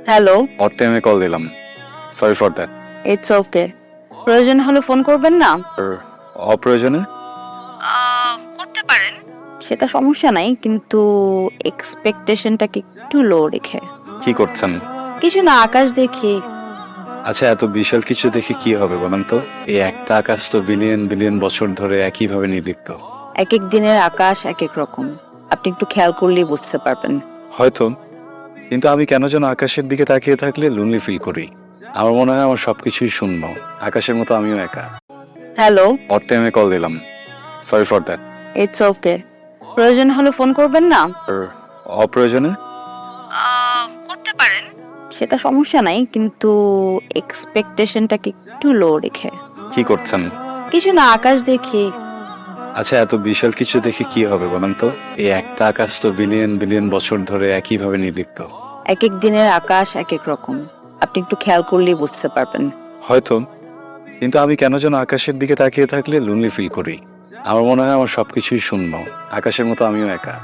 Hello, odd টাইমে call দিলাম। Sorry for that. It's okay. প্রয়োজন হলে ফোন করবেন না? অপ্রয়োজনে? করতে পারেন। সেটা সমস্যা নাই, কিন্তু এক্সপেকটেশনটাকে একটু লো রেখে। কি করছেন? কিছু না, আকাশ দেখি। আচ্ছা, এত বিশাল কিছু দেখে কি হবে বলেন তো? এই একটা আকাশ তো বিলিয়ন বিলিয়ন বছর ধরে একইভাবে নির্লিপ্ত। এক এক দিনের আকাশ এক এক রকম। আপনি একটু খেয়াল করলেই বুঝতে পারবেন। হয়তো, কিন্তু আমি কেন যেন আকাশের দিকে তাকিয়ে থাকলে লোনলি ফিল করি। আমার মনে হয় আমার সবকিছুই শূন্য। আকাশের মতো আমিও একা। হ্যালো, অড টাইমে কল দিলাম। Sorry for that. It's okay. প্রয়োজন হলে ফোন করবেন না? অপ্রয়োজনে? করতে পারেন। সেটা সমস্যা নাই, কিন্তু এক্সপেকটেশনটাকে একটু লো রেখে। কি করছেন? কিছু না, আকাশ দেখি। আচ্ছা, এত বিশাল কিছু দেখে কি হবে বলেন তো? এই একটা আকাশ তো বিলিয়ন বিলিয়ন বছর ধরে একইভাবে নির্লিপ্ত। এক এক দিনের আকাশ এক এক রকম। আপনি একটু খেয়াল করলেই বুঝতে পারবেন। হয়তো, কিন্তু আমি কেন যেন আকাশের দিকে তাকিয়ে থাকলে লোনলি ফিল করি। আমার মনে হয় আমার সবকিছুই শূন্য। আকাশের মতো আমিও একা।